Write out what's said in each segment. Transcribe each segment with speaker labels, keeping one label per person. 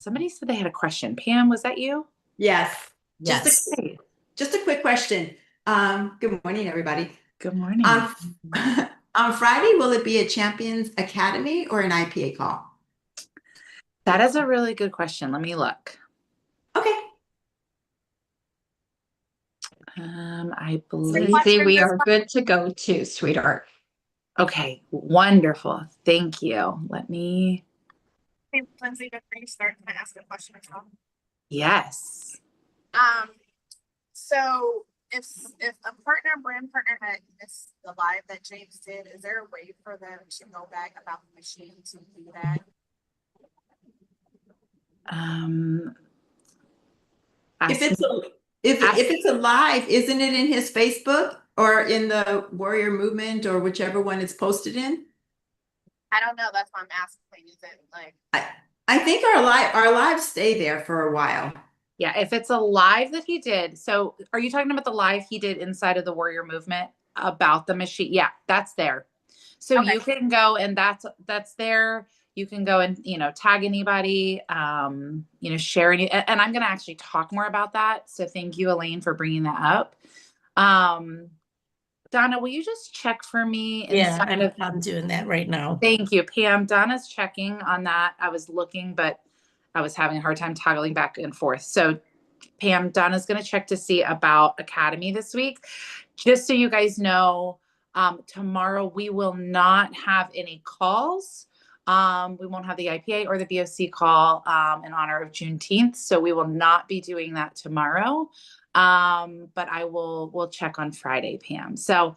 Speaker 1: Somebody said they had a question. Pam, was that you?
Speaker 2: Yes, just a
Speaker 3: Yes.
Speaker 1: Hey,
Speaker 2: just a quick question. Good morning, everybody.
Speaker 1: good morning.
Speaker 2: On on Friday, will it be a Champions Academy or an IPA call?
Speaker 1: That is a really good question. Let me look.
Speaker 2: Okay.
Speaker 1: I
Speaker 3: So
Speaker 1: believe.
Speaker 3: Easy, we are good to go too, sweetheart.
Speaker 1: Okay, wonderful. Thank you. Let me.
Speaker 4: Hey, Lindsay, before you start, can I ask a question as well?
Speaker 1: Yes.
Speaker 4: Um, so if a brand partner had missed the live that James did, is there a way for them to go back about the machine to do that?
Speaker 1: Um,
Speaker 2: If
Speaker 1: ask me.
Speaker 2: it's a if
Speaker 1: Ask.
Speaker 2: it's a live, isn't it in his Facebook or in the Warrior Movement or whichever one it's posted in?
Speaker 4: I don't know. That's why I'm asking. Is it like
Speaker 2: I I think our lives stay there for a while.
Speaker 1: Yeah, if it's a live that he did. So, are you talking about the live he did inside of the Warrior Movement about the machine? Yeah, that's there. So
Speaker 4: okay?
Speaker 1: you can go and that's there. You can go and tag anybody, share any. And I'm going to actually talk more about that. So thank you, Elaine, for bringing that up. Um, Donna, will you just check for me
Speaker 3: Yeah,
Speaker 1: inside of?
Speaker 3: I'm doing that right now.
Speaker 1: Thank you, Pam. Donna's checking on that. I was looking, but I was having a hard time toggling back and forth. So Pam, Donna's going to check to see about Academy this week. Just so you guys know, tomorrow we will not have any calls. We won't have the IPA or the BOC call in honor of Juneteenth. So we will not be doing that tomorrow. But we'll check on Friday, Pam. So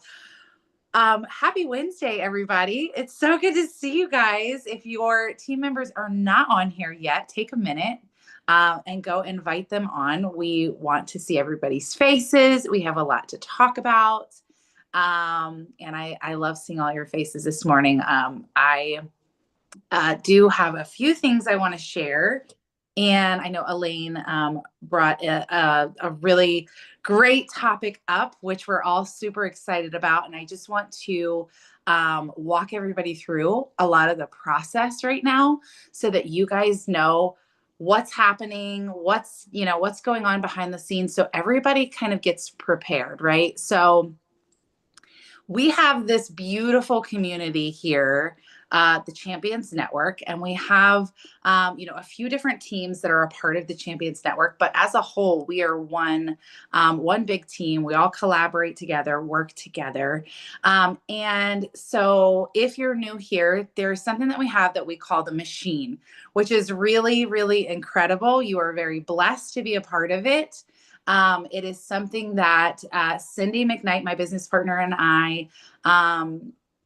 Speaker 1: happy Wednesday, everybody. It's so good to see you guys. If your team members are not on here yet, take a minute and go invite them on. We want to see everybody's faces. We have a lot to talk about. And I love seeing all your faces this morning. I do have a few things I want to share. And I know Elaine brought a really great topic up, which we're all super excited about. And I just want to walk everybody through a lot of the process right now so that you guys know what's happening, what's going on behind the scenes. So everybody kind of gets prepared, right? So we have this beautiful community here, the Champions Network, and we have, a few different teams that are a part of the Champions Network. But as a whole, we are one big team. We all collaborate together, work together. And so, if you're new here, there's something that we have that we call the machine, which is really, really incredible. You are very blessed to be a part of it. It is something that Cindy McKnight, my business partner, and I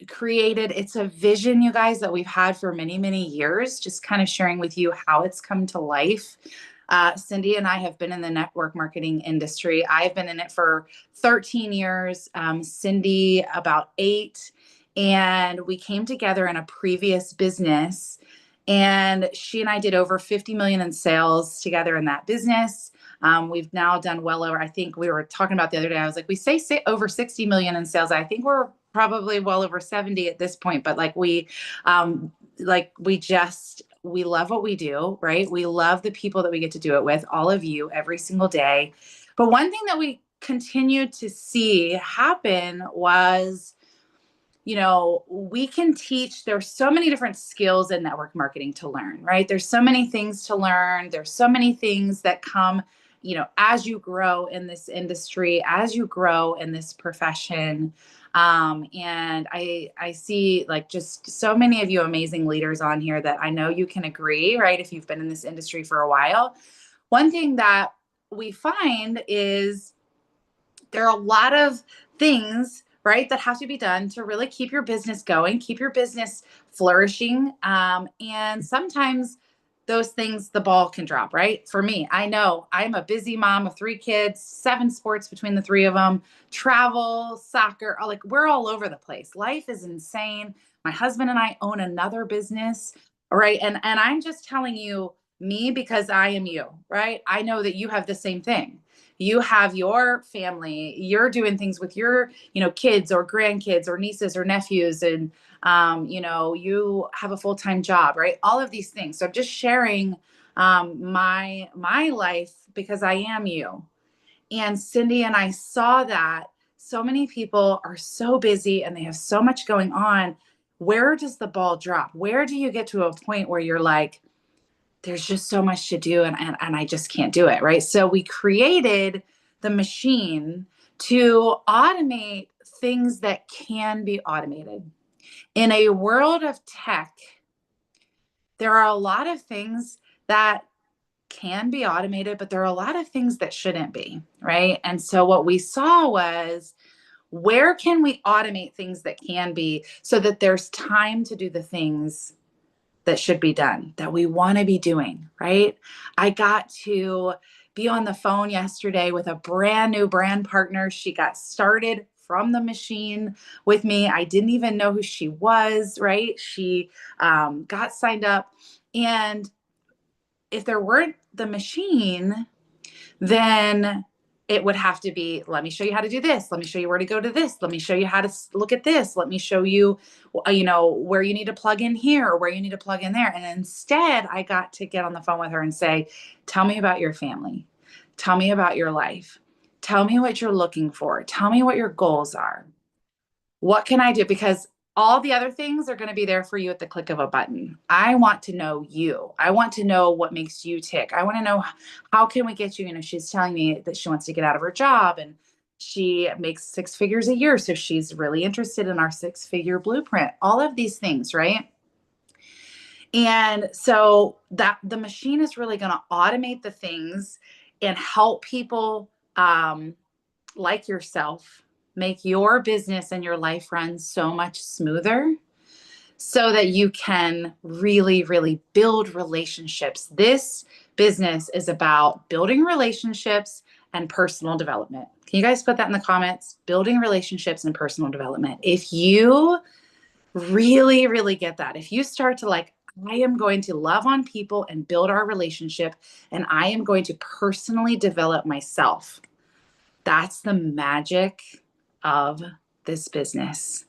Speaker 1: created. It's a vision, you guys, that we've had for many, many years, just kind of sharing with you how it's come to life. Cindy and I have been in the network marketing industry. I've been in it for 13 years, Cindy about 8. And we came together in a previous business. And she and I did over 50 million in sales together in that business. We've now done well over, I think we were talking about the other day, I was like, we say over 60 million in sales. I think we're probably well over 70 at this point, but we love what we do, right? We love the people that we get to do it with, all of you every single day. But one thing that we continued to see happen was, we can teach. There's so many different skills in network marketing to learn, right? There's so many things to learn. There's so many things that come, as you grow in this industry, as you grow in this profession. And I see like just so many of you amazing leaders on here that I know you can agree, right? If you've been in this industry for a while, one thing that we find is there are a lot of things, right, that have to be done to really keep your business going, keep your business flourishing. And sometimes those things, the ball can drop, right? For me, I know I'm a busy mom of 3 kids, 7 sports between the 3 of them, travel, soccer, like we're all over the place. Life is insane. My husband and I own another business, right? And I'm just telling you, me, because I am you, right? I know that you have the same thing. You have your family, you're doing things with your, kids or grandkids or nieces or nephews, and you have a full-time job, right? All of these things. So I'm just sharing my life because I am you. And Cindy and I saw that so many people are so busy and they have so much going on. Where does the ball drop? Where do you get to a point where you're like, there's just so much to do and I just can't do it, right? So we created the machine to automate things that can be automated. In a world of tech, there are a lot of things that can be automated, but there are a lot of things that shouldn't be, right? And so what we saw was, where can we automate things that can be so that there's time to do the things that should be done, that we want to be doing, right? I got to be on the phone yesterday with a brand new brand partner. She got started from the machine with me. I didn't even know who she was, right? She got signed up. And if there weren't the machine, then it would have to be, let me show you how to do this. Let me show you where to go to this. Let me show you how to look at this. Let me show you, where you need to plug in here or where you need to plug in there. And instead, I got to get on the phone with her and say, tell me about your family. Tell me about your life. Tell me what you're looking for. Tell me what your goals are. What can I do? Because all the other things are going to be there for you at the click of a button. I want to know you. I want to know what makes you tick. I want to know, how can we get you? She's telling me that she wants to get out of her job and she makes 6 figures a year. So she's really interested in our 6-figure blueprint, all of these things, right? And so that the machine is really going to automate the things and help people like yourself make your business and your life run so much smoother so that you can really, really build relationships. This business is about building relationships and personal development. Can you guys put that in the comments? Building relationships and personal development. If you really, really get that, if you start to like, I am going to love on people and build our relationship, and I am going to personally develop myself. That's the magic of this business.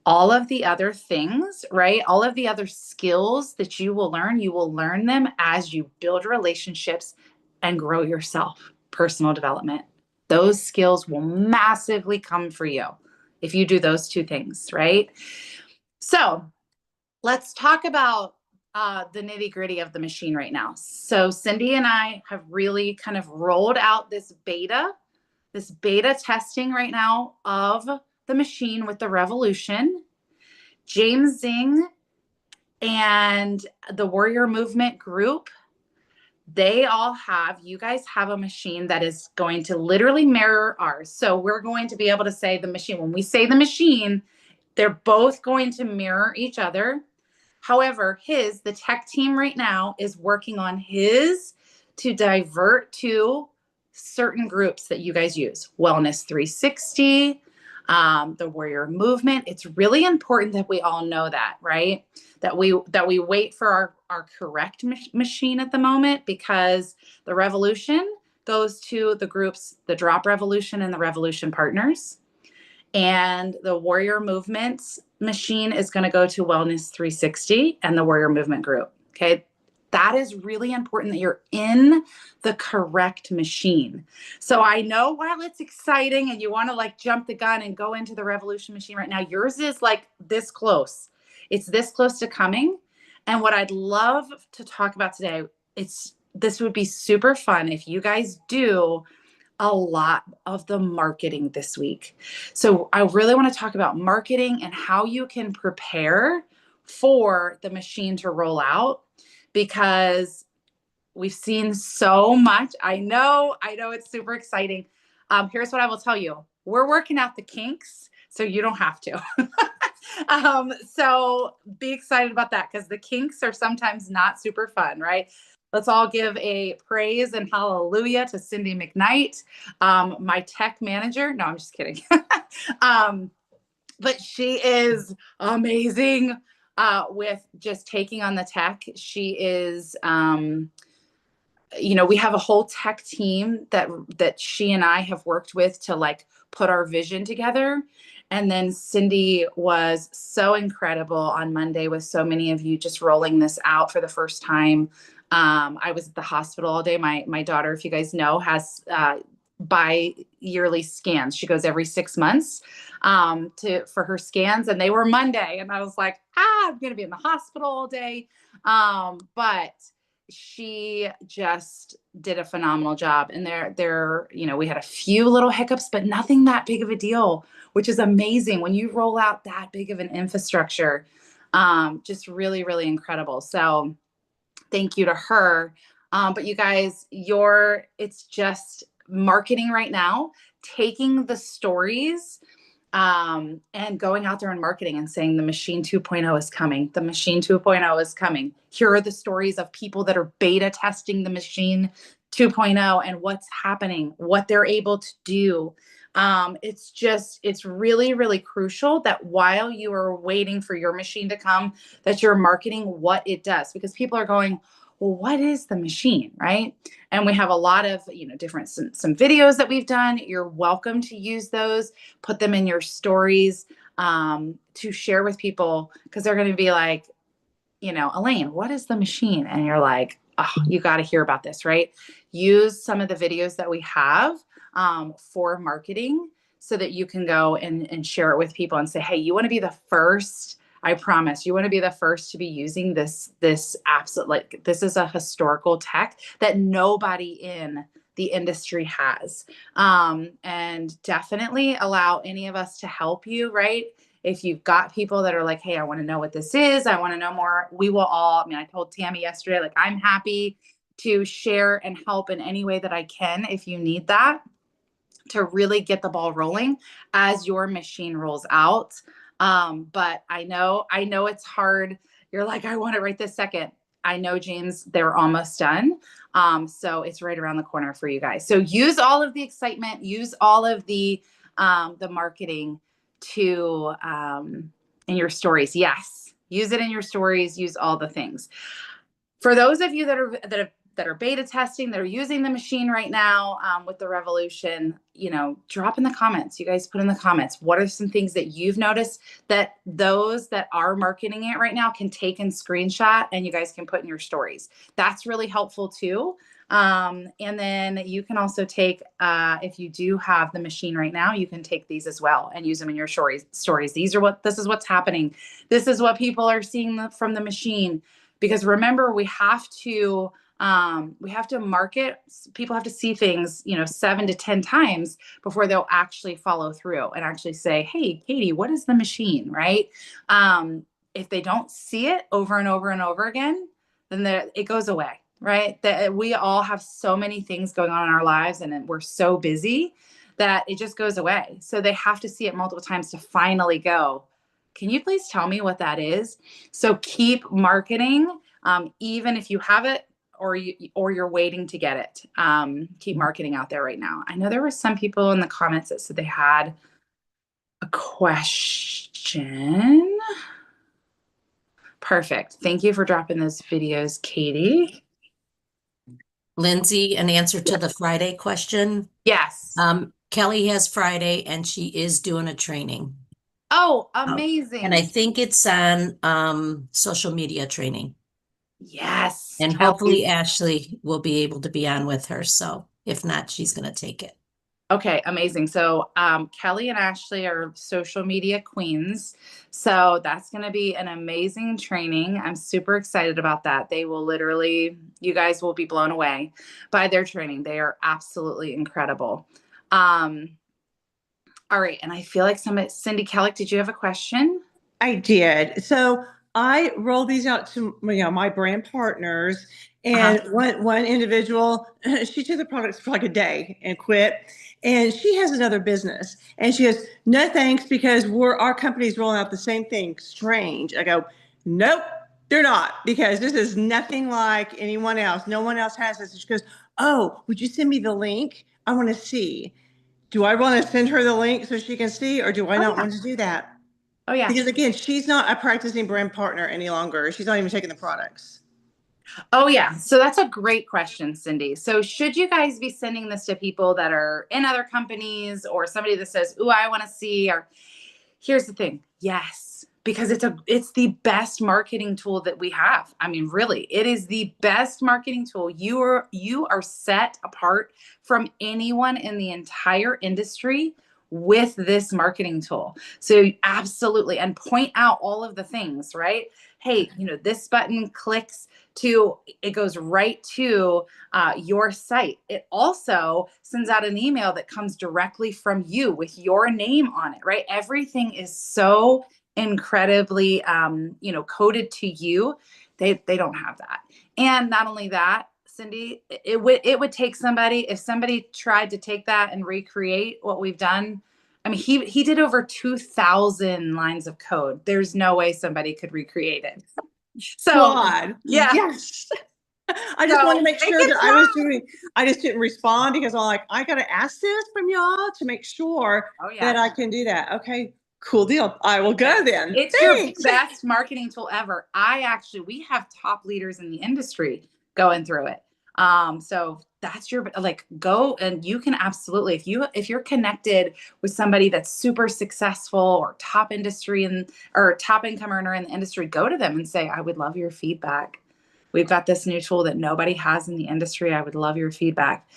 Speaker 1: All of the other things, right? All of the other skills that you will learn them as you build relationships and grow yourself, personal development. Those skills will massively come for you if you do those 2 things, right? So let's talk about the nitty gritty of the machine right now. So Cindy and I have really kind of rolled out this beta testing right now of the machine with the Revolution. James Zing and the Warrior Movement group, you guys have a machine that is going to literally mirror ours. So we're going to be able to say the machine. When we say the machine, they're both going to mirror each other. However, the tech team right now is working on his to divert to certain groups that you guys use. Wellness 360, the Warrior Movement. It's really important that we all know that, right? That we wait for our correct machine at the moment, because the Revolution goes to the groups, the Drop Revolution and the Revolution Partners. And the Warrior Movement machine is going to go to Wellness 360 and the Warrior Movement group. Okay. That is really important that you're in the correct machine. So I know while it's exciting and you want to like jump the gun and go into the Revolution machine right now, yours is like this close. It's this close to coming. And what I'd love to talk about today, this would be super fun if you guys do a lot of the marketing this week. So I really want to talk about marketing and how you can prepare for the machine to roll out, because we've seen so much. I know it's super exciting. Here's what I will tell you. We're working out the kinks, so you don't have to. So be excited about that, because the kinks are sometimes not super fun, right? Let's all give a praise and hallelujah to Cindy McKnight, my tech manager. No, I'm just kidding. But she is amazing with just taking on the tech. She is, we have a whole tech team that she and I have worked with to like put our vision together. And then Cindy was so incredible on Monday with so many of you just rolling this out for the first time. I was at the hospital all day. My daughter, if you guys know, has bi-yearly scans. She goes every 6 months for her scans, and they were Monday. And I was like, I'm going to be in the hospital all day. But she just did a phenomenal job. And we had a few little hiccups, but nothing that big of a deal, which is amazing when you roll out that big of an infrastructure. Just really, really incredible. So thank you to her. But you guys, it's just marketing right now, taking the stories and going out there and marketing and saying the machine 2.0 is coming. The machine 2.0 is coming. Here are the stories of people that are beta testing the machine 2.0 and what's happening, what they're able to do. It's really, really crucial that while you are waiting for your machine to come, that you're marketing what it does, because people are going, well, what is the machine, right? And we have a lot of, different, some videos that we've done. You're welcome to use those, put them in your stories to share with people, because they're going to be like, Elaine, what is the machine? And you're like, oh, you got to hear about this, right? Use some of the videos that we have for marketing so that you can go and share it with people and say, hey, you want to be the first. I promise you want to be the first to be using this absolute, like, this is a historical tech that nobody in the industry has. And definitely allow any of us to help you, right? If you've got people that are like, hey, I want to know what this is, I want to know more, we will all, I told Tammy yesterday, like, I'm happy to share and help in any way that I can if you need that, to really get the ball rolling as your machine rolls out. But I know it's hard. You're like, I want it right this second. I know, James, they're almost done. So it's right around the corner for you guys. So use all of the excitement, use all of the marketing to in your stories. Yes, use it in your stories. Use all the things. For those of you that are beta testing, that are using the machine right now with the Revolution, drop in the comments. You guys put in the comments, what are some things that you've noticed that those that are marketing it right now can take and screenshot, and you guys can put in your stories. That's really helpful too. And then you can also take, if you do have the machine right now, you can take these as well and use them in your stories. This is what's happening. This is what people are seeing from the machine. Because remember, we have to market. People have to see things, 7 to 10 times before they'll actually follow through and actually say, hey, Katie, what is the machine, right? If they don't see it over and over and over again, then it goes away, right? That we all have so many things going on in our lives, and we're so busy that it just goes away. So they have to see it multiple times to finally go, can you please tell me what that is? So keep marketing, even if you have it or you're waiting to get it. Keep marketing out there right now. I know there were some people in the comments that said they had a question. Perfect. Thank you for dropping those videos, Katie.
Speaker 3: Lindsay, an answer to the Friday question.
Speaker 1: Yes.
Speaker 3: Kelly has Friday and she is doing a training.
Speaker 1: Oh, amazing.
Speaker 3: And I think it's on social media training.
Speaker 1: Yes.
Speaker 3: And hopefully Ashley will be able to be on with her. So if not, she's going to take it.
Speaker 1: Okay, amazing. So Kelly and Ashley are social media queens. So that's going to be an amazing training. I'm super excited about that. They will you guys will be blown away by their training. They are absolutely incredible. All right. And I feel like Cindy Kellick, did you have a question?
Speaker 5: I did. So I rolled these out to my brand partners, and one individual, she took the products for like a day and quit. And she has another business, and she goes, no thanks, because our company's rolling out the same thing. Strange. I go, nope, they're not, because this is nothing like anyone else. No one else has this. And she goes, oh, would you send me the link? I want to see. Do I want to send her the link so she can see, or do I not want to do that?
Speaker 1: Oh, yeah.
Speaker 5: Because again, she's not a practicing brand partner any longer. She's not even taking the products.
Speaker 1: Oh, yeah. So that's a great question, Cindy. So should you guys be sending this to people that are in other companies, or somebody that says, ooh, I want to see, or here's the thing. Yes, because it's the best marketing tool that we have. I mean, really, it is the best marketing tool. You are set apart from anyone in the entire industry with this marketing tool. So absolutely, and point out all of the things, right? Hey, this button clicks to, it goes right to your site. It also sends out an email that comes directly from you with your name on it, right? Everything is so incredibly, coded to you. They don't have that. And not only that, Cindy, it would take somebody, if somebody tried to take that and recreate what we've done. I mean, he did over 2,000 lines of code. There's no way somebody could recreate it. So
Speaker 5: God,
Speaker 1: yeah.
Speaker 5: yes. I just want to make sure that I just didn't respond because I'm like, I got to ask this from y'all to make sure that I can do that. Okay, cool deal. I will go then.
Speaker 1: It's
Speaker 5: Thanks.
Speaker 1: your best marketing tool ever. We have top leaders in the industry going through it. So that's go, and you can absolutely, if you're connected with somebody that's super successful or top industry or top income earner in the industry, go to them and say, I would love your feedback. We've got this new tool that nobody has in the industry. I would love your feedback.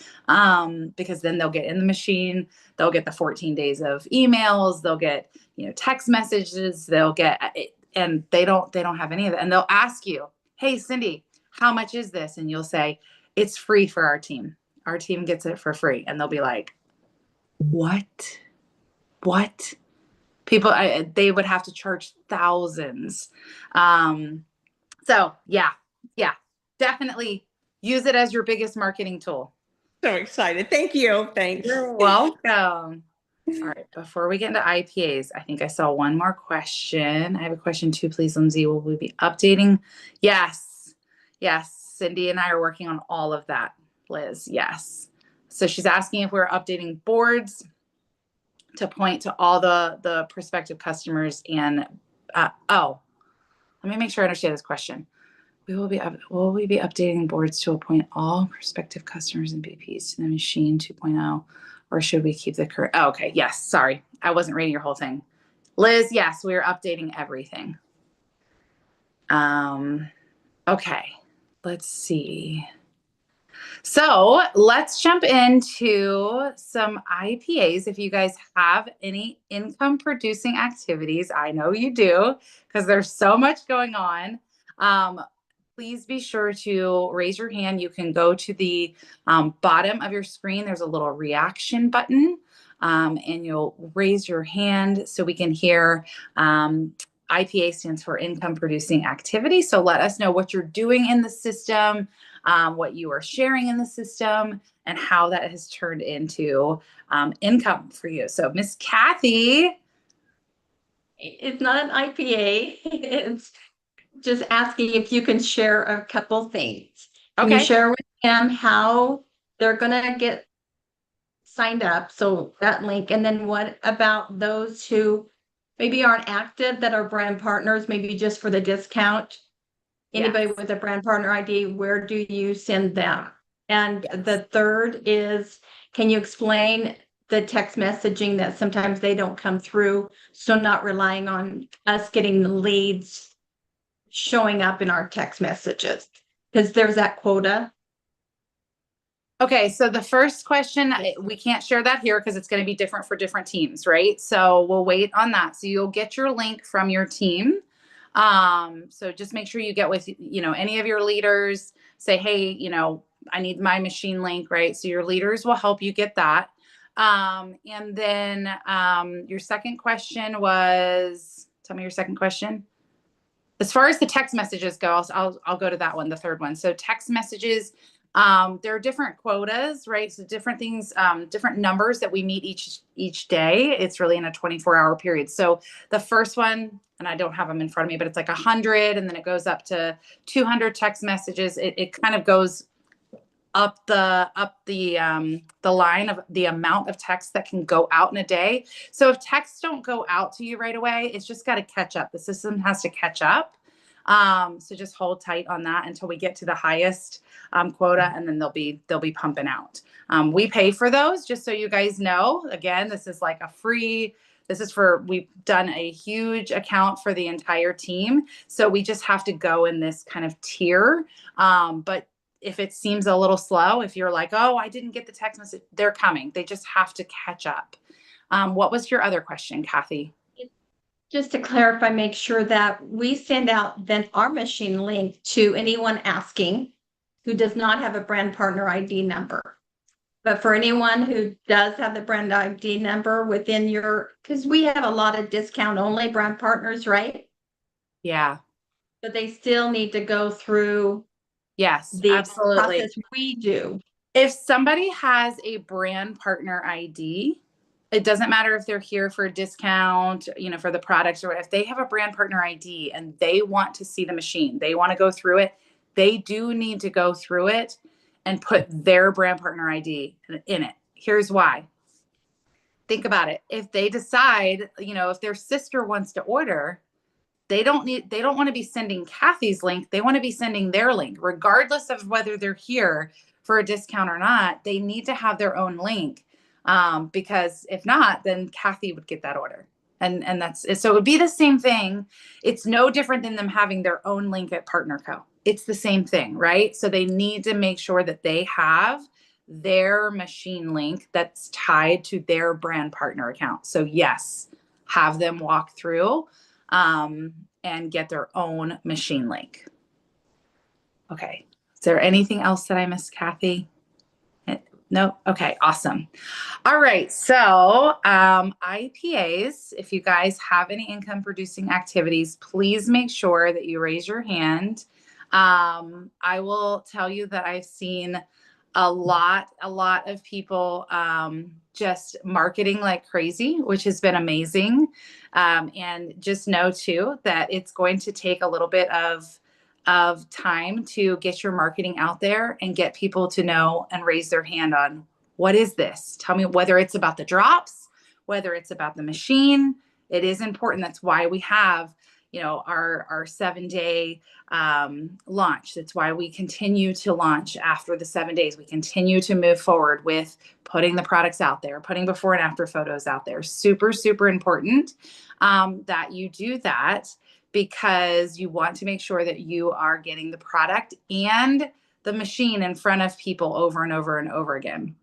Speaker 1: Because then they'll get in the machine, they'll get the 14 days of emails, they'll get, text messages, they'll get, and they don't have any of it. And they'll ask you, hey, Cindy, how much is this? And you'll say, it's free for our team. Our team gets it for free. And they'll be like, what? People, they would have to charge thousands. So yeah, definitely use it as your biggest marketing tool.
Speaker 5: So excited. Thank you. Thanks.
Speaker 1: You're welcome. All right. Before we get into IPAs, I think I saw one more question. I have a question too, please, Lindsay. Will we be updating? Yes. Cindy and I are working on all of that, Liz. Yes. So she's asking if we're updating boards to point to all the prospective customers and, let me make sure I understand this question. Will we be updating boards to appoint all prospective customers and BPs to the machine 2.0, or should we keep the current? Oh, okay. Yes. Sorry. I wasn't reading your whole thing. Liz, yes, we are updating everything. Okay. Let's see. So let's jump into some IPAs. If you guys have any income producing activities, I know you do, because there's so much going on. Please be sure to raise your hand. You can go to the bottom of your screen. There's a little reaction button, and you'll raise your hand so we can hear. IPA stands for income producing activity. So let us know what you're doing in the system, what you are sharing in the system, and how that has turned into income for you. So Miss Kathy.
Speaker 6: It's not an IPA. It's just asking if you can share a couple things. Can you share with them how they're going to get signed up? So that link. And then what about those who maybe aren't active that are brand partners, maybe just for the discount? Anybody with a brand partner ID, where do you send them? And the third is, can you explain the text messaging that sometimes they don't come through? So not relying on us getting the leads showing up in our text messages, because there's that quota.
Speaker 1: Okay, so the first question, we can't share that here because it's going to be different for different teams, right? So we'll wait on that. So you'll get your link from your team. So just make sure you get with, any of your leaders, say, hey, I need my machine link, right? So your leaders will help you get that. And then your second question was, tell me your second question. As far as the text messages go, I'll go to that one, the third one. So text messages, there are different quotas, right? So different things, different numbers that we meet each day. It's really in a 24-hour period. So the first one, and I don't have them in front of me, but it's like 100, and then it goes up to 200 text messages. It kind of goes up the line of the amount of text that can go out in a day. So if texts don't go out to you right away, it's just got to catch up. The system has to catch up. So just hold tight on that until we get to the highest quota, and then they'll be pumping out. We pay for those, just so you guys know. Again, this is like a free we've done a huge account for the entire team. So we just have to go in this kind of tier. But if it seems a little slow, if you're like, oh, I didn't get the text message, they're coming. They just have to catch up. What was your other question, Kathy?
Speaker 6: Just to clarify, make sure that we send out then our machine link to anyone asking who does not have a brand partner ID number. But for anyone who does have the brand ID number within because we have a lot of discount only brand partners, right?
Speaker 1: Yeah.
Speaker 6: But they still need to go through
Speaker 1: Yes,
Speaker 6: the
Speaker 1: absolutely.
Speaker 6: process we do.
Speaker 1: If somebody has a brand partner ID, it doesn't matter if they're here for a discount, for the products, or if they have a brand partner ID and they want to see the machine, they want to go through it, they do need to go through it and put their brand partner ID in it. Here's why. Think about it. If they decide, if their sister wants to order, they don't want to be sending Kathy's link. They want to be sending their link, regardless of whether they're here for a discount or not. They need to have their own link, because if not, then Kathy would get that order. And so it would be the same thing. It's no different than them having their own link at PartnerCo. It's the same thing, right? So they need to make sure that they have their machine link that's tied to their brand partner account. So yes, have them walk through and get their own machine link. Okay. Is there anything else that I missed, Kathy? No? Okay, awesome. All right. So IPAs, if you guys have any income producing activities, please make sure that you raise your hand. I will tell you that I've seen a lot of people just marketing like crazy, which has been amazing. And just know too that it's going to take a little bit of time to get your marketing out there and get people to know and raise their hand on, what is this? Tell me, whether it's about the drops, whether it's about the machine. It is important. That's why we have, our 7-day launch. That's why we continue to launch after the 7 days. We continue to move forward with putting the products out there, putting before and after photos out there. Super, super important that you do that, because you want to make sure that you are getting the product and the machine in front of people over and over and over again.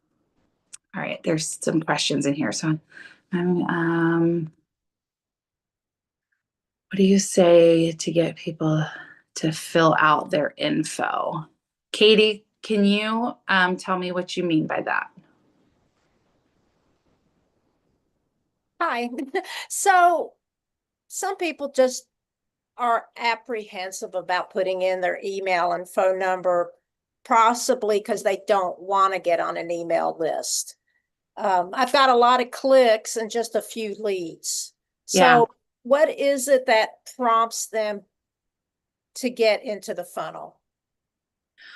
Speaker 1: All right, there's some questions in here. So what do you say to get people to fill out their info? Katie, can you tell me what you mean by that?
Speaker 7: Hi. So some people just are apprehensive about putting in their email and phone number, possibly because they don't want to get on an email list. I've got a lot of clicks and just a few leads. So
Speaker 1: Yeah.
Speaker 7: What is it that prompts them to get into the funnel?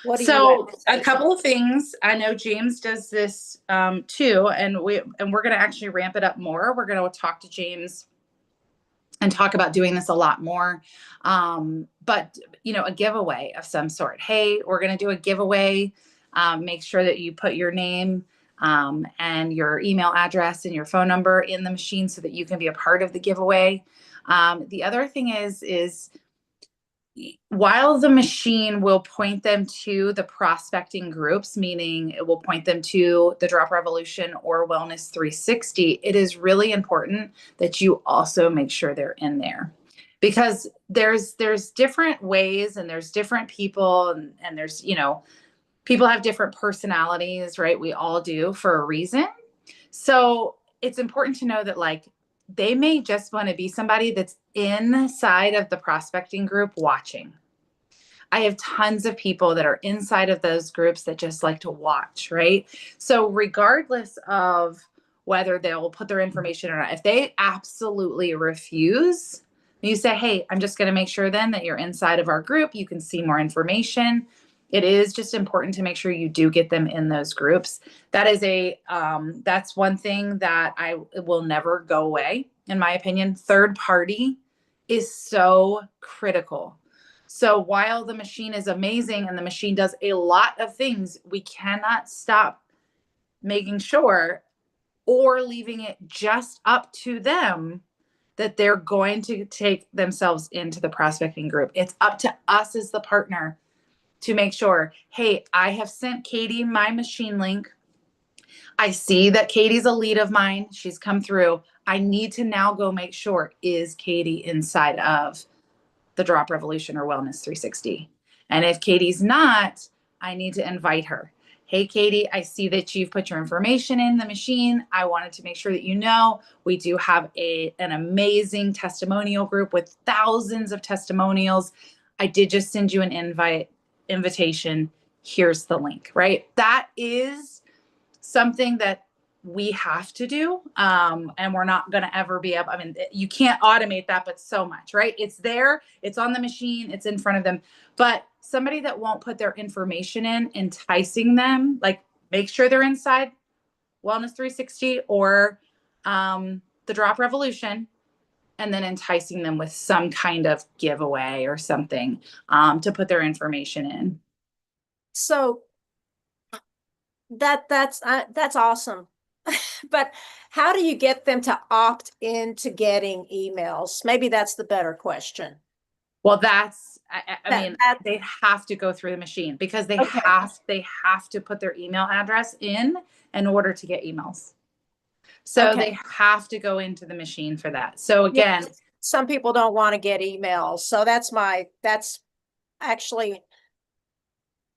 Speaker 7: What do
Speaker 1: So
Speaker 7: you
Speaker 1: a couple of things. I know James does this too, and we're going to actually ramp it up more. We're going to talk to James and talk about doing this a lot more. But a giveaway of some sort. Hey, we're going to do a giveaway. Make sure that you put your name and your email address and your phone number in the machine so that you can be a part of the giveaway. The other thing is while the machine will point them to the prospecting groups, meaning it will point them to the Drop Revolution or Wellness 360, it is really important that you also make sure they're in there, because there's different ways and there's different people and there's, people have different personalities, right? We all do, for a reason. So it's important to know that, like, they may just want to be somebody that's inside of the prospecting group watching. I have tons of people that are inside of those groups that just like to watch, right? So regardless of whether they'll put their information or not, if they absolutely refuse, you say, hey, I'm just going to make sure then that you're inside of our group. You can see more information. It is just important to make sure you do get them in those groups. That is that's one thing that will never go away, in my opinion. Third party is so critical. So while the machine is amazing and the machine does a lot of things, we cannot stop making sure or leaving it just up to them that they're going to take themselves into the prospecting group. It's up to us as the partner to make sure, hey, I have sent Katie my machine link. I see that Katie's a lead of mine. She's come through. I need to now go make sure, is Katie inside of the Drop Revolution or Wellness 360? And if Katie's not, I need to invite her. Hey, Katie, I see that you've put your information in the machine. I wanted to make sure that you know we do have an amazing testimonial group with thousands of testimonials. I did just send you an invitation. Here's the link, right? That is something that we have to do. And we're not going to ever be able, I mean, you can't automate that, but so much, right? It's there, it's on the machine, it's in front of them. But somebody that won't put their information in, enticing them, like make sure they're inside Wellness 360 or the Drop Revolution, and then enticing them with some kind of giveaway or something to put their information in.
Speaker 7: So that's awesome. But how do you get them to opt into getting emails? Maybe that's the better question.
Speaker 1: Well, I mean, they have to go through the machine because they have to put their email address in order to get emails. So they have to go into the machine for that. So again,
Speaker 7: some people don't want to get emails. So that's actually,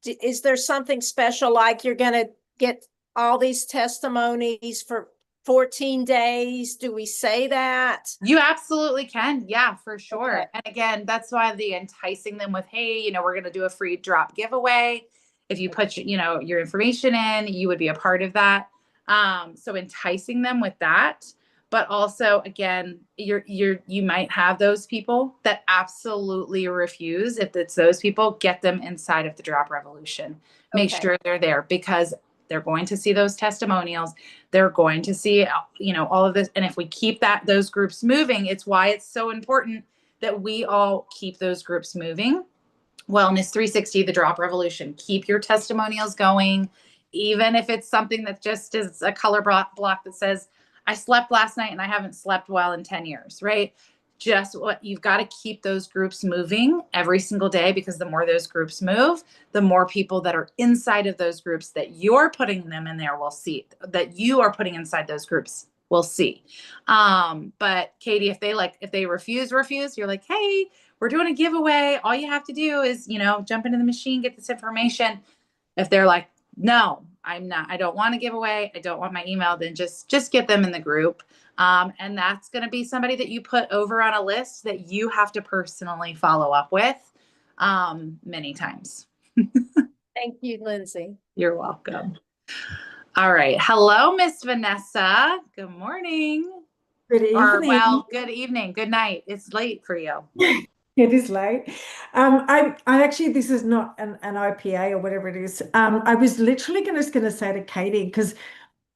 Speaker 7: is there something special like you're going to get all these testimonies for 14 days? Do we say that?
Speaker 1: You absolutely can. Yeah, for sure. Okay. And again, that's why the enticing them with, hey, we're going to do a free drop giveaway. If you put, your information in, you would be a part of that. So enticing them with that, but also again, you might have those people that absolutely refuse. If it's those people, get them inside of the Drop Revolution. Make sure they're there because they're going to see those testimonials. They're going to see, all of this. And if we keep those groups moving, it's why it's so important that we all keep those groups moving. Wellness 360, the Drop Revolution, keep your testimonials going. Even if it's something that just is a color block that says, I slept last night and I haven't slept well in 10 years, right? Just what you've got to keep those groups moving every single day, because the more those groups move, the more people that are inside of those groups that you're putting them in there will see, that you are putting inside those groups will see. But Katie, if they refuse, you're like, hey, we're doing a giveaway. All you have to do is, jump into the machine, get this information. If they're like, no, I don't want to give away, I don't want my email, then just get them in the group. And that's going to be somebody that you put over on a list that you have to personally follow up with many times.
Speaker 7: Thank you, Lindsay.
Speaker 1: You're welcome. All right. Hello, Miss Vanessa. Good morning.
Speaker 8: Good evening.
Speaker 1: Good evening. Good night. It's late for you.
Speaker 8: It is late. I actually, this is not an IPA or whatever it is. I was literally just going to say to Katie, because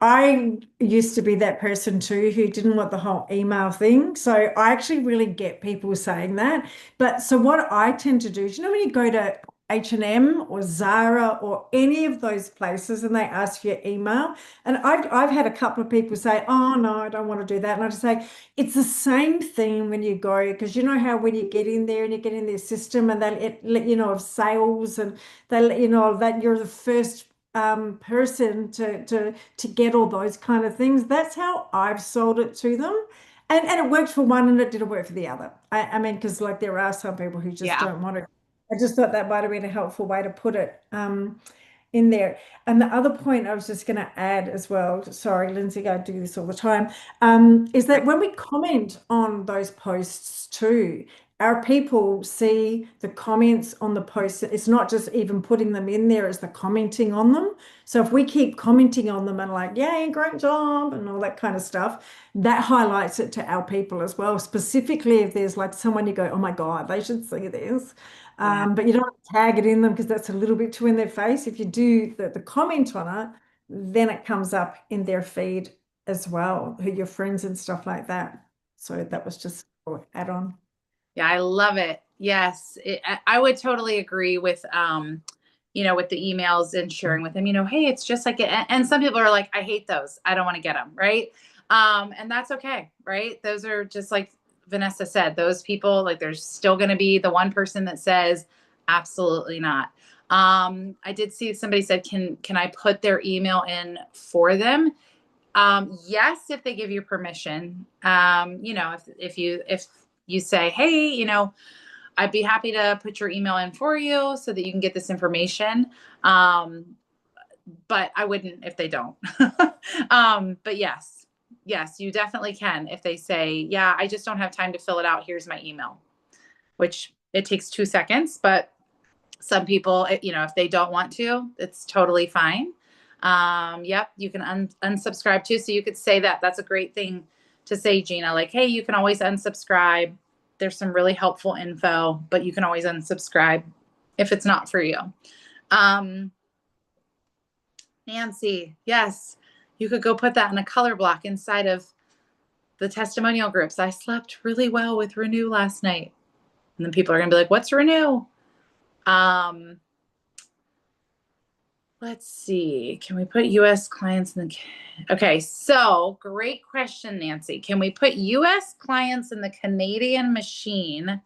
Speaker 8: I used to be that person too who didn't want the whole email thing. So I actually really get people saying that. But so what I tend to do is, when you go to H&M or Zara or any of those places and they ask for your email, and I've had a couple of people say, oh no, I don't want to do that. And I just say, it's the same thing when you go, because you know how when you get in there and you get in their system and they let you know of sales and they let you know that you're the first person to get all those kind of things. That's how I've sold it to them. And it worked for one and it didn't work for the other. I mean, because like there are some people who just don't want to. I just thought that might have been a helpful way to put it in there. And the other point I was just going to add as well, sorry, Lindsay, I do this all the time, is that when we comment on those posts too, our people see the comments on the posts. It's not just even putting them in there, it's the commenting on them. So if we keep commenting on them and like, yay, great job, and all that kind of stuff, that highlights it to our people as well. Specifically, if there's like someone you go, oh my God, they should see this. But you don't want to tag it in them because that's a little bit too in their face. If you do the comment on it, then it comes up in their feed as well, who your friends and stuff like that. So that was just an add-on.
Speaker 1: Yeah, I love it. Yes, I would totally agree with with the emails and sharing with them, hey, it's just like it. And some people are like, I hate those. I don't want to get them. Right. And that's okay. Right. Those are just like Vanessa said, those people, like there's still going to be the one person that says, absolutely not. I did see somebody said, can I put their email in for them? Yes, if they give you permission. If you say, hey, I'd be happy to put your email in for you so that you can get this information. But I wouldn't if they don't. But yes, you definitely can. If they say, yeah, I just don't have time to fill it out. Here's my email, which it takes 2 seconds, but some people, if they don't want to, it's totally fine. Yep, you can unsubscribe too. So you could say that. That's a great thing to say, Gina, like, hey, you can always unsubscribe. There's some really helpful info, but you can always unsubscribe if it's not for you. Nancy, yes, you could go put that in a color block inside of the testimonial groups. I slept really well with Renew last night. And then people are going to be like, what's Renew? Let's see. Can we put US clients in the... Okay, so great question, Nancy. Can we put US clients in the Canadian machine?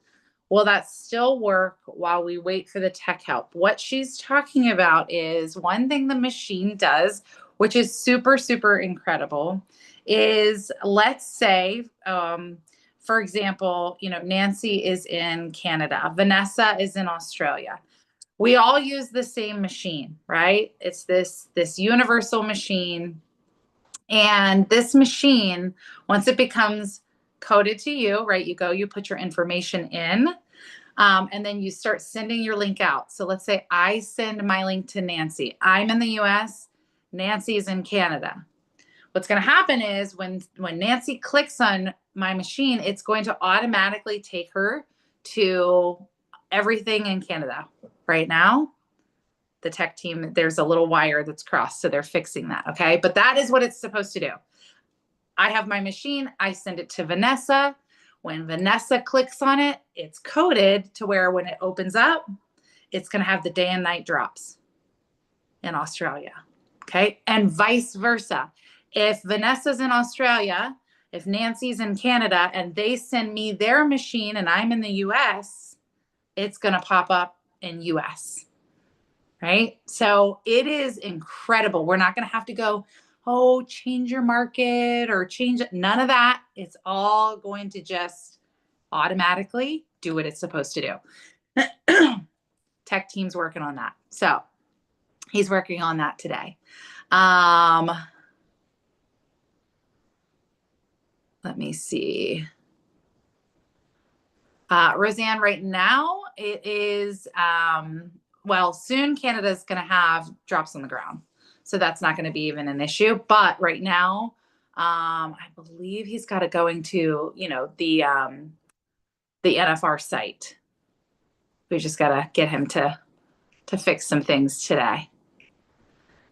Speaker 1: Will that still work while we wait for the tech help? What she's talking about is one thing the machine does, which is super, super incredible, is let's say, for example, Nancy is in Canada. Vanessa is in Australia. We all use the same machine, right? It's this universal machine. And this machine, once it becomes coded to you, right? You put your information in, and then you start sending your link out. So let's say I send my link to Nancy. I'm in the US, Nancy is in Canada. What's going to happen is when Nancy clicks on my machine, it's going to automatically take her to everything in Canada. Right now, the tech team, there's a little wire that's crossed, so they're fixing that, okay? But that is what it's supposed to do. I have my machine, I send it to Vanessa. When Vanessa clicks on it, it's coded to where when it opens up, it's going to have the day and night drops in Australia, okay? And vice versa. If Vanessa's in Australia, if Nancy's in Canada, and they send me their machine and I'm in the US, it's going to pop up in US, right? So it is incredible. We're not going to have to go, oh, change your market or change it. None of that. It's all going to just automatically do what it's supposed to do. Tech team's working on that. So he's working on that today. Let me see. Roseanne, right now it is, well, soon Canada's going to have drops on the ground. So that's not going to be even an issue. But right now, I believe he's got it going to, the NFR site. We just got to get him to fix some things today.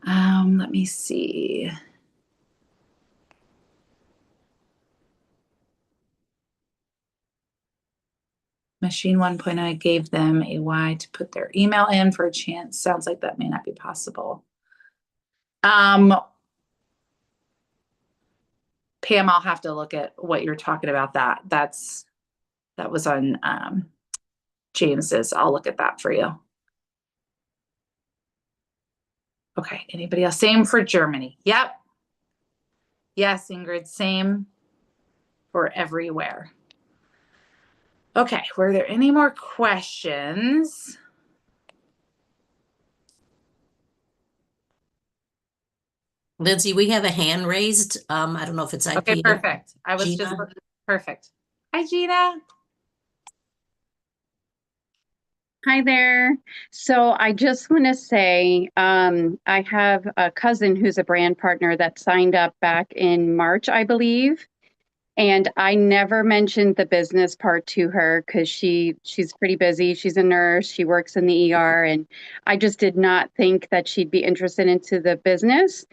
Speaker 1: Let me see. Machine 1.0 gave them a Y to put their email in for a chance. Sounds like that may not be possible. Pam, I'll have to look at what you're talking about. That was on James's. I'll look at that for you. Okay, anybody else? Same for Germany. Yep. Yes, Ingrid, same for everywhere. Okay, were there any more questions?
Speaker 3: Lindsay, we have a hand raised. I don't know if it's IPA.
Speaker 1: Okay, perfect. I was
Speaker 3: Gina?
Speaker 1: just perfect. Hi, Gina.
Speaker 9: Hi there. So I just want to say I have a cousin who's a brand partner that signed up back in March, I believe. And I never mentioned the business part to her because she's pretty busy. She's a nurse. She works in the ER. And I just did not think that she'd be interested into the business.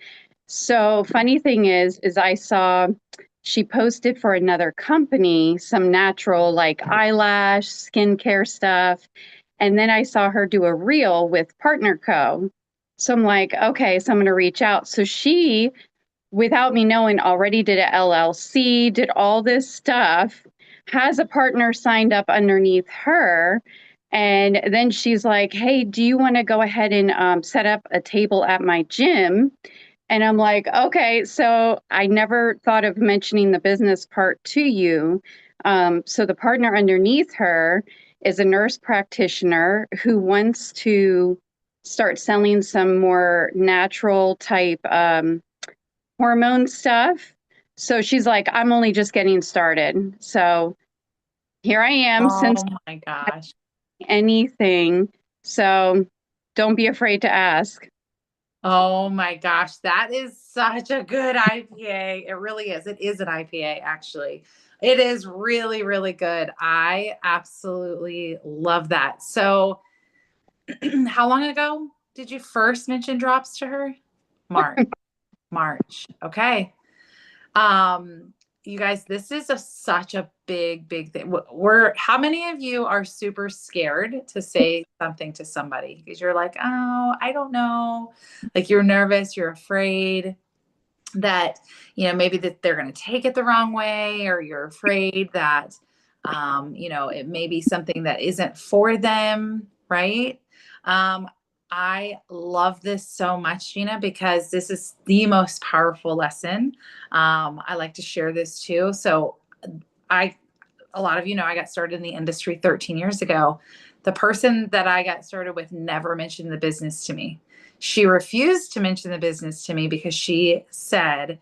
Speaker 9: So funny thing is I saw she posted for another company, some natural like eyelash, skincare stuff. And then I saw her do a reel with Partner Co. So I'm like, okay, so I'm going to reach out. So she, without me knowing, already did a LLC, did all this stuff, has a partner signed up underneath her. And then she's like, hey, do you want to go ahead and set up a table at my gym? And I'm like, okay, so I never thought of mentioning the business part to you. So the partner underneath her is a nurse practitioner who wants to start selling some more natural type hormone stuff. So she's like, I'm only just getting started. So here I am since
Speaker 1: Oh my gosh.
Speaker 9: anything. So don't be afraid to ask.
Speaker 1: Oh my gosh, that is such a good IPA. It really is. It is an IPA, actually. It is really, really good. I absolutely love that. So, how long ago did you first mention drops to her? March. March. Okay. You guys, this is such a big thing. How many of you are super scared to say something to somebody because you're like, oh, I don't know. Like you're nervous, you're afraid that, maybe that they're going to take it the wrong way, or you're afraid that, it may be something that isn't for them. Right. I love this so much, Gina, because this is the most powerful lesson. I like to share this too. So a lot of I got started in the industry 13 years ago. The person that I got started with never mentioned the business to me. She refused to mention the business to me because she said,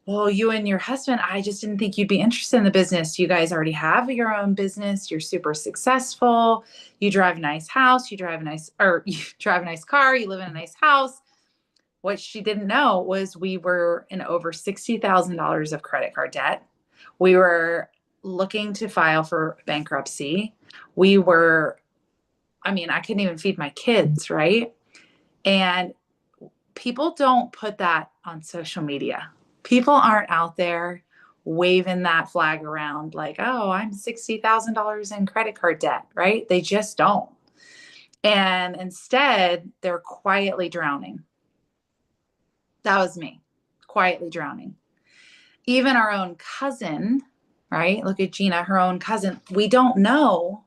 Speaker 1: well, you and your husband, I just didn't think you'd be interested in the business. You guys already have your own business. You're super successful. You drive a nice house. You drive a nice car. You live in a nice house. What she didn't know was we were in over $60,000 of credit card debt. We were looking to file for bankruptcy. I couldn't even feed my kids, right? And people don't put that on social media. People aren't out there waving that flag around like, oh, I'm $60,000 in credit card debt, right? They just don't. And instead, they're quietly drowning. That was me, quietly drowning. Even our own cousin, right? Look at Gina, her own cousin. We don't know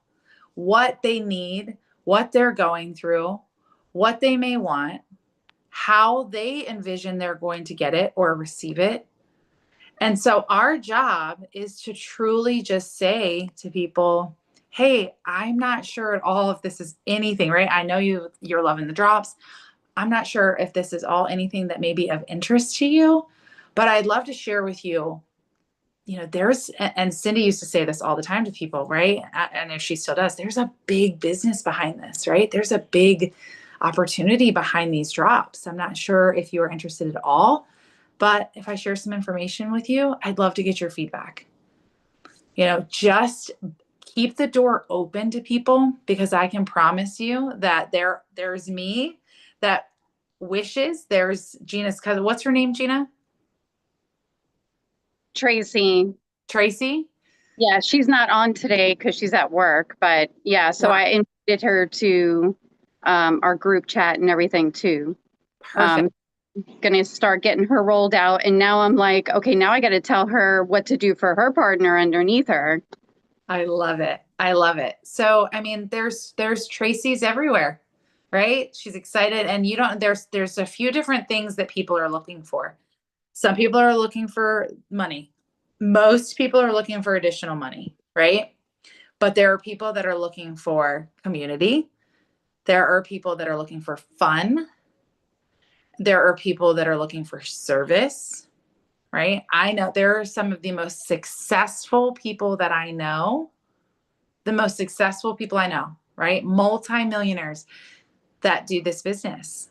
Speaker 1: what they need, what they're going through, what they may want, how they envision they're going to get it or receive it. And so our job is to truly just say to people, hey, I'm not sure at all if this is anything, right? I know you're loving the drops. I'm not sure if this is all anything that may be of interest to you, but I'd love to share with you, and Cindy used to say this all the time to people, right? And if she still does, there's a big business behind this, right? There's a big opportunity behind these drops. I'm not sure if you are interested at all, but if I share some information with you, I'd love to get your feedback. Just keep the door open to people, because I can promise you that there's me that wishes. There's Gina's cousin. What's her name, Gina?
Speaker 9: Tracy.
Speaker 1: Tracy?
Speaker 9: Yeah, she's not on today because she's at work, but yeah, so
Speaker 1: Yeah.
Speaker 9: I invited her to our group chat and everything too.
Speaker 1: Perfect.
Speaker 9: Gonna start getting her rolled out, and now I'm like, okay, now I got to tell her what to do for her partner underneath her.
Speaker 1: I love it. I love it. So, there's Tracy's everywhere, right? She's excited, and there's a few different things that people are looking for. Some people are looking for money. Most people are looking for additional money, right? But there are people that are looking for community. There are people that are looking for fun. There are people that are looking for service, right? I know there are some of the most successful people that I know, right? Multi-millionaires that do this business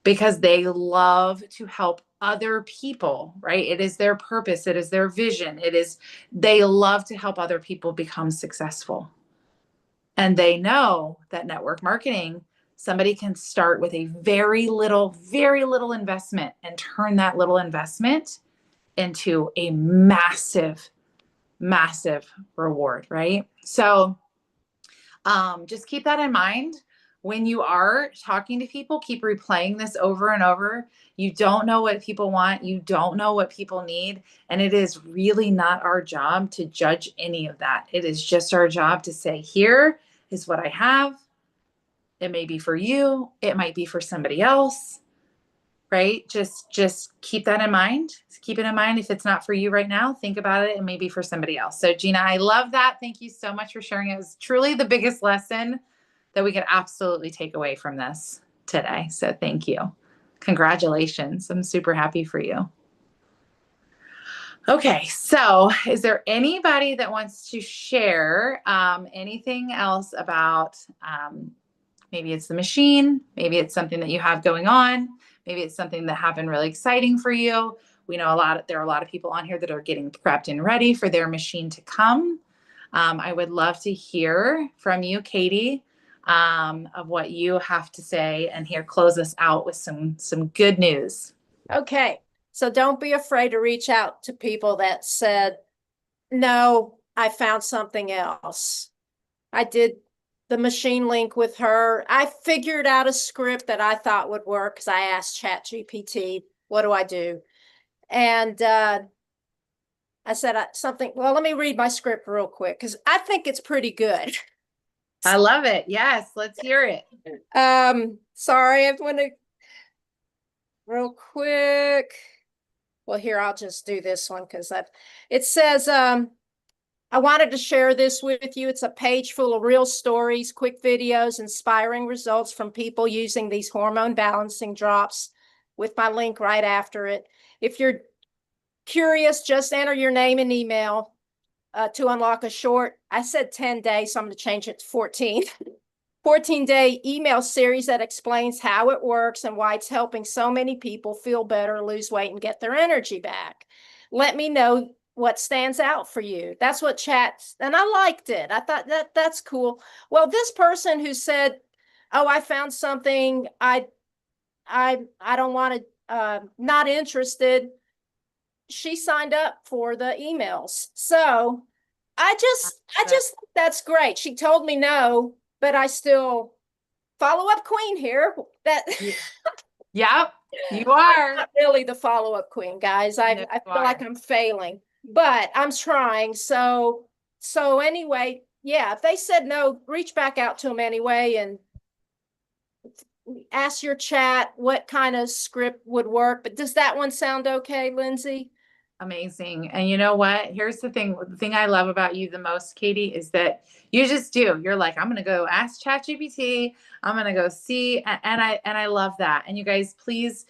Speaker 1: because they love to help other people, right? It is their purpose. It is their vision. They love to help other people become successful. And they know that network marketing, somebody can start with a very little investment and turn that little investment into a massive reward, right? So Just keep that in mind. When you are talking to people, keep replaying this over and over. You don't know what people want. You don't know what people need. And it is really not our job to judge any of that. It is just our job to say, here is what I have. It may be for you. It might be for somebody else, right? Just keep that in mind. Keep it in mind. If it's not for you right now, think about it. It may be for somebody else. So Gina, I love that. Thank you so much for sharing. It was truly the biggest lesson that we could absolutely take away from this today. So thank you. Congratulations. I'm super happy for you. Okay, so is there anybody that wants to share anything else about maybe it's the machine, maybe it's something that you have going on, maybe it's something that happened really exciting for you. We know there are a lot of people on here that are getting prepped and ready for their machine to come. I would love to hear from you, Katie, of what you have to say, and here close us out with some good news.
Speaker 7: Okay. So don't be afraid to reach out to people that said, no, I found something else. I did the machine link with her. I figured out a script that I thought would work because I asked ChatGPT, what do I do? And I said something, well, let me read my script real quick because I think it's pretty good.
Speaker 1: I love it. Yes, let's hear it.
Speaker 7: Sorry, I want to real quick. Well, here, I'll just do this one because it says, I wanted to share this with you. It's a page full of real stories, quick videos, inspiring results from people using these hormone balancing drops with my link right after it. If you're curious, just enter your name and email to unlock a short, I said 10 days, so I'm going to change it to 14. 14-day email series that explains how it works and why it's helping so many people feel better, lose weight, and get their energy back. Let me know what stands out for you. That's what and I liked it. I thought that's cool. Well, this person who said, oh, I found something, I don't want to, not interested, she signed up for the emails. So I just think that's great. She told me no, but I still follow-up queen here. That
Speaker 1: Yep, you are.
Speaker 7: I'm not really the follow-up queen, guys. I feel like I'm failing, but I'm trying. So anyway, yeah, if they said no, reach back out to them anyway and ask your chat what kind of script would work. But does that one sound okay, Lindsay?
Speaker 1: Amazing. And you know what? Here's the thing I love about you the most, Katie, is that you just do. You're like, I'm going to go ask ChatGPT. I'm going to go see. And I love that. And you guys, please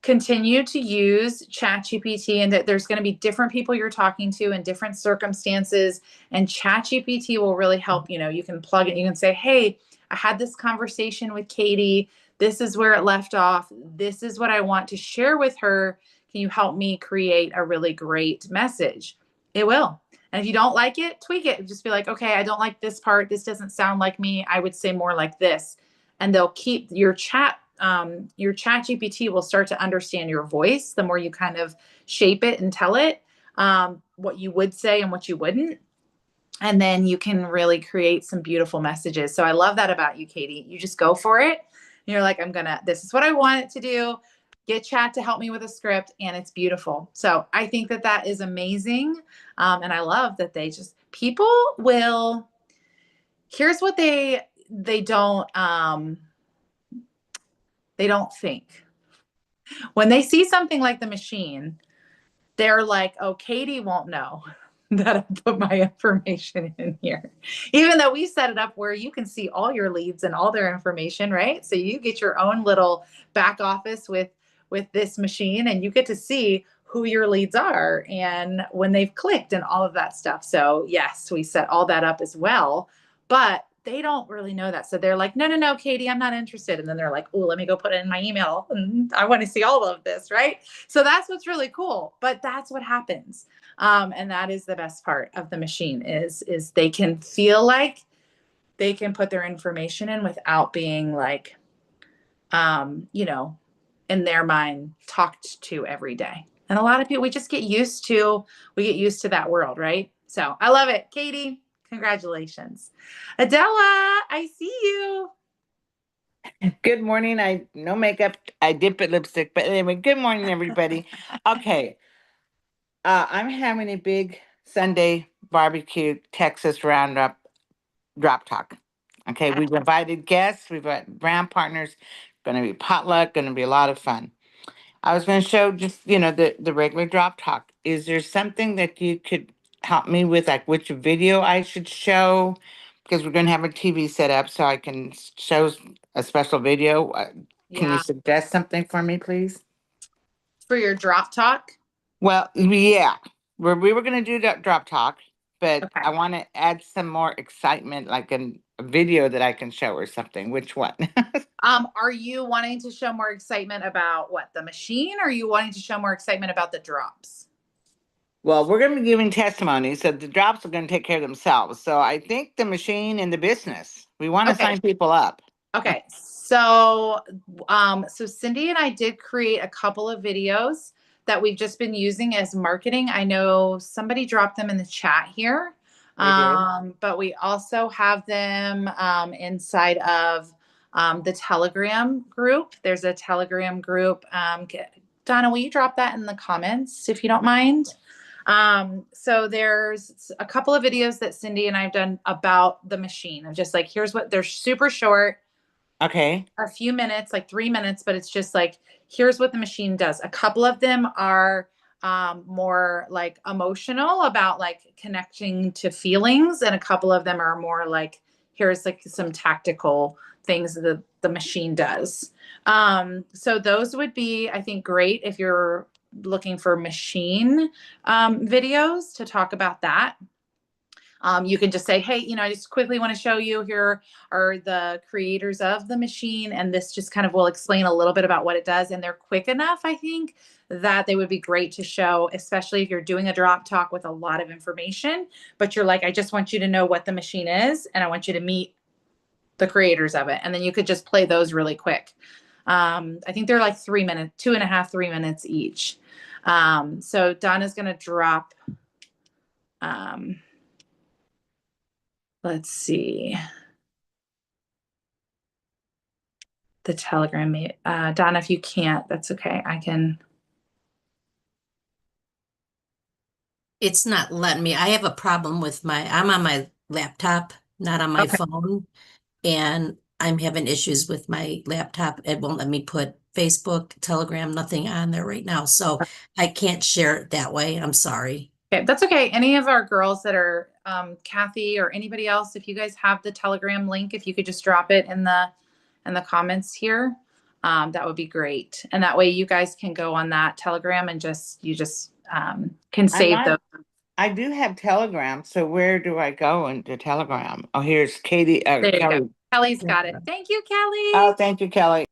Speaker 1: continue to use ChatGPT, and that there's going to be different people you're talking to in different circumstances. And ChatGPT will really help. You know, you can plug it. You can say, hey, I had this conversation with Katie. This is where it left off. This is what I want to share with her. Can you help me create a really great message? It will. And if you don't like it, tweak it. Just be like, okay, I don't like this part. This doesn't sound like me. I would say more like this. And they'll keep your chat GPT will start to understand your voice the more you kind of shape it and tell it what you would say and what you wouldn't. And then you can really create some beautiful messages. So I love that about you, Katie. You just go for it. And you're like, this is what I want it to do. Get chat to help me with a script, and it's beautiful. So I think that is amazing. And I love that people will, here's what they don't think. When they see something like the machine, they're like, oh, Katie won't know that I put my information in here. Even though we set it up where you can see all your leads and all their information, right? So you get your own little back office with this machine, and you get to see who your leads are and when they've clicked and all of that stuff. So yes, we set all that up as well, but they don't really know that. So they're like, no, Katie, I'm not interested. And then they're like, oh, let me go put it in my email. And I want to see all of this, right? So that's what's really cool. But that's what happens. And that is the best part of the machine is they can feel like they can put their information in without being like, in their mind talked to every day. And a lot of people, we get used to that world, right? So I love it. Katie, Congratulations. Adela, I see you.
Speaker 10: Good morning. No makeup. I did put lipstick, but anyway, good morning, everybody. Okay. I'm having a big Sunday barbecue Texas roundup drop talk. Okay, we've invited guests, we've got brand partners, gonna be potluck, gonna be a lot of fun. I was gonna show just, the regular drop talk. Is there something that you could help me with, like which video I should show? Because we're gonna have a TV set up so I can show a special video. Can you
Speaker 1: Yeah.
Speaker 10: suggest something for me, please?
Speaker 1: For your drop talk.
Speaker 10: Well, yeah, we were gonna do that drop talk, but
Speaker 1: Okay.
Speaker 10: I want to add some more excitement, like a video that I can show or something. Which one?
Speaker 1: Are you wanting to show more excitement about what, the machine, or are you wanting to show more excitement about the drops?
Speaker 10: Well, we're gonna be giving testimony, so the drops are gonna take care of themselves. So I think the machine and the business, we want to
Speaker 1: Okay.
Speaker 10: sign people up.
Speaker 1: Okay. So Cindy and I did create a couple of videos that we've just been using as marketing. I know somebody dropped them in the chat here.
Speaker 10: We did.
Speaker 1: But we also have them inside of the Telegram group. There's a Telegram group. Donna, will you drop that in the comments if you don't mind? So there's a couple of videos that Cindy and I've done about the machine. I'm just like, here's what they're super short.
Speaker 10: Okay.
Speaker 1: A few minutes, like 3 minutes, but it's just like, here's what the machine does. A couple of them are more like emotional, about like connecting to feelings, and a couple of them are more like, here's like some tactical things that the machine does. So those would be, I think, great if you're looking for machine videos to talk about that. You can just say, hey, I just quickly want to show you, here are the creators of the machine, and this just kind of will explain a little bit about what it does. And they're quick enough, I think, that they would be great to show, especially if you're doing a drop talk with a lot of information, but you're like, I just want you to know what the machine is, and I want you to meet the creators of it. And then you could just play those really quick. I think they're like 3 minutes, 2.5, 3 minutes each. So Donna's going to drop, let's see, the Telegram. Donna, if you can't, that's okay. I can.
Speaker 3: It's not letting me. I have a problem with I'm on my laptop, not on my
Speaker 1: Okay.
Speaker 3: phone, and I'm having issues with my laptop. It won't let me put Facebook, Telegram, nothing on there right now. So I can't share it that way. I'm sorry.
Speaker 1: Okay, that's okay. Any of our girls that are, Kathy or anybody else, if you guys have the Telegram link, if you could just drop it in the comments here, that would be great. And that way you guys can go on that Telegram and you just can save those.
Speaker 10: I do have Telegram, so where do I go into Telegram? Oh, here's Katie.
Speaker 1: There you
Speaker 10: Kelly.
Speaker 1: go. Kelly's got it. Thank you, Kelly.
Speaker 10: Oh, thank you, Kelly.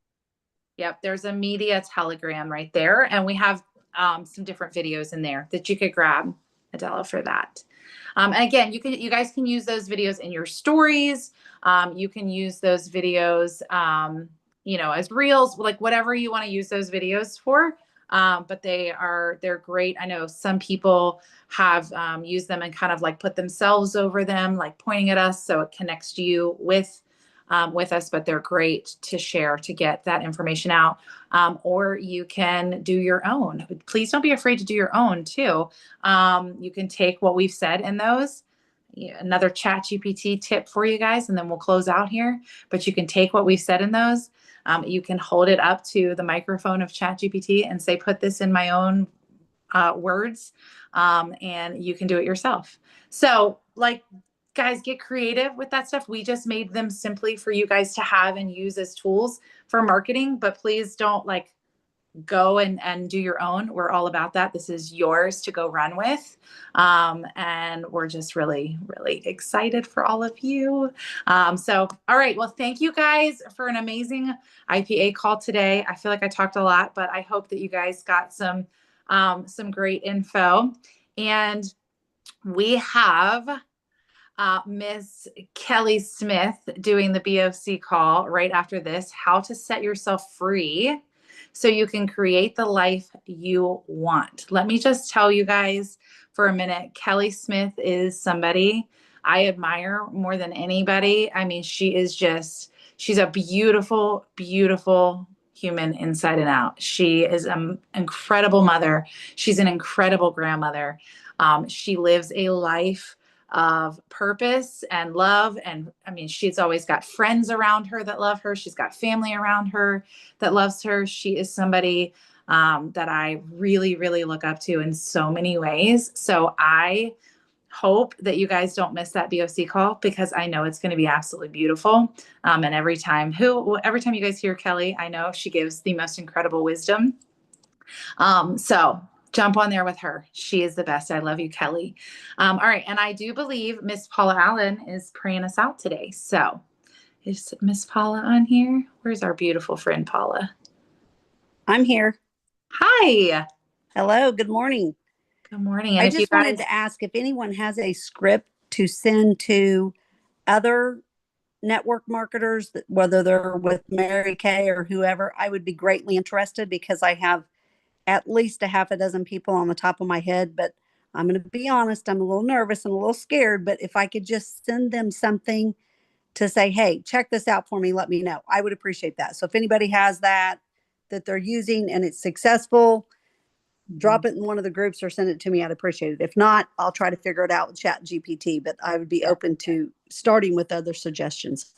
Speaker 1: Yep, there's a media Telegram right there, and we have some different videos in there that you could grab, Adela, for that. And again, you guys can use those videos in your stories. You can use those videos, as reels, like whatever you want to use those videos for. But they're great. I know some people have used them and kind of like put themselves over them, like pointing at us, so it connects you with us, but they're great to share, to get that information out. Or you can do your own. Please don't be afraid to do your own too. You can take what we've said in those. Another ChatGPT tip for you guys, and then we'll close out here. But you can take what we've said in those. You can hold it up to the microphone of ChatGPT and say, put this in my own words, and you can do it yourself. So guys, get creative with that stuff. We just made them simply for you guys to have and use as tools for marketing, but please don't go and do your own. We're all about that. This is yours to go run with. And we're just really, really excited for all of you. So, all right. Well, thank you guys for an amazing IPA call today. I feel like I talked a lot, but I hope that you guys got some great info. And we have Miss Kelly Smith doing the BOC call right after this, how to set yourself free so you can create the life you want. Let me just tell you guys for a minute, Kelly Smith is somebody I admire more than anybody. I mean, she's a beautiful, beautiful human inside and out. She is an incredible mother. She's an incredible grandmother. She lives a life of purpose and love. And I mean, she's always got friends around her that love her. She's got family around her that loves her. She is somebody that I really, really look up to in so many ways. So I hope that you guys don't miss that BOC call, because I know it's going to be absolutely beautiful. And every time you guys hear Kelly, I know she gives the most incredible wisdom. So jump on there with her. She is the best. I love you, Kelly. All right. And I do believe Miss Paula Allen is praying us out today. So is Miss Paula on here? Where's our beautiful friend, Paula?
Speaker 11: I'm here.
Speaker 1: Hi.
Speaker 11: Hello. Good morning.
Speaker 1: Good morning. And
Speaker 11: I
Speaker 1: if you
Speaker 11: just wanted
Speaker 1: guys,
Speaker 11: to ask if anyone has a script to send to other network marketers, whether they're with Mary Kay or whoever, I would be greatly interested, because I have at least a half a dozen people on the top of my head. But I'm going to be honest, I'm a little nervous and a little scared. But if I could just send them something to say, hey, check this out for me, let me know, I would appreciate that. So if anybody has that they're using and it's successful, drop it in one of the groups or send it to me. I'd appreciate it. If not, I'll try to figure it out with Chat GPT, but I would be open to starting with other suggestions.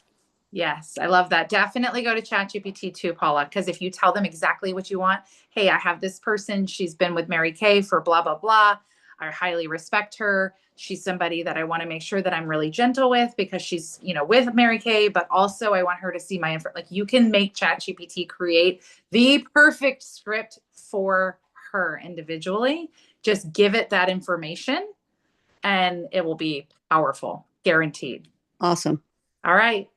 Speaker 1: yes, I love that. Definitely go to ChatGPT too, Paula, because if you tell them exactly what you want, hey, I have this person, she's been with Mary Kay for blah, blah, blah. I highly respect her. She's somebody that I want to make sure that I'm really gentle with, because she's, with Mary Kay, but also I want her to see my info. Like, you can make ChatGPT create the perfect script for her individually. Just give it that information and it will be powerful, guaranteed.
Speaker 11: Awesome.
Speaker 1: All right.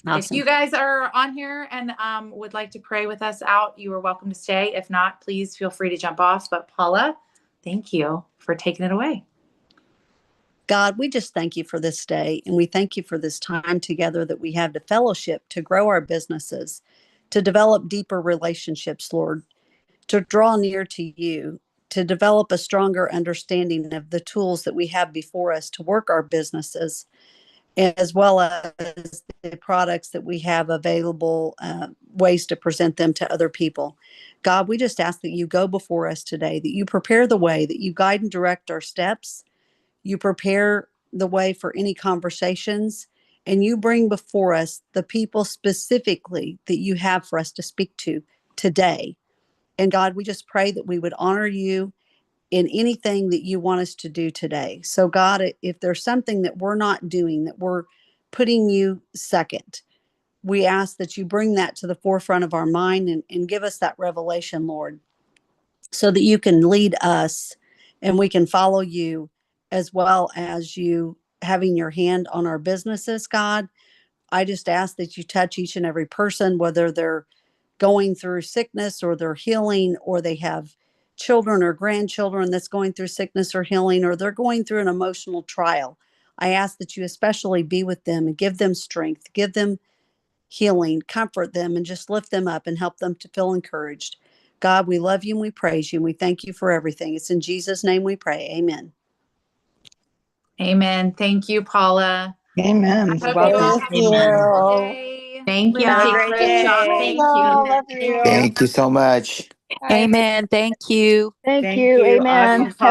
Speaker 11: Awesome.
Speaker 1: If you guys are on here and would like to pray with us out, you are welcome to stay. If not, please feel free to jump off. But Paula, thank you for taking it away.
Speaker 11: God, we just thank you for this day, and we thank you for this time together that we have to fellowship, to grow our businesses, to develop deeper relationships, Lord, to draw near to you, to develop a stronger understanding of the tools that we have before us to work our businesses, as well as the products that we have available, ways to present them to other people. God, we just ask that you go before us today, that you prepare the way, that you guide and direct our steps, you prepare the way for any conversations, and you bring before us the people specifically that you have for us to speak to today. And God, we just pray that we would honor you in anything that you want us to do today. So God, if there's something that we're not doing, that we're putting you second, we ask that you bring that to the forefront of our mind, and give us that revelation, Lord, so that you can lead us and we can follow you, as well as you having your hand on our businesses, God. I just ask that you touch each and every person, whether they're going through sickness or they're healing, or they have children or grandchildren that's going through sickness or healing, or they're going through an emotional trial. I ask that you especially be with them and give them strength, give them healing, comfort them, and just lift them up and help them to feel encouraged. God, we love you and we praise you and we thank you for everything. It's in Jesus' name we pray. Amen.
Speaker 1: Amen. Thank you, Paula.
Speaker 6: Amen.
Speaker 1: I hope you
Speaker 6: Welcome.
Speaker 1: all have a wonderful
Speaker 7: you.
Speaker 1: day.
Speaker 6: Thank you.
Speaker 10: Have a
Speaker 6: Have
Speaker 10: great
Speaker 6: great job.
Speaker 10: day.
Speaker 6: Thank you.
Speaker 7: Love you.
Speaker 12: Thank you so much.
Speaker 7: Bye.
Speaker 13: Amen. Thank you.
Speaker 10: Thank you. Awesome
Speaker 7: Have a
Speaker 10: call.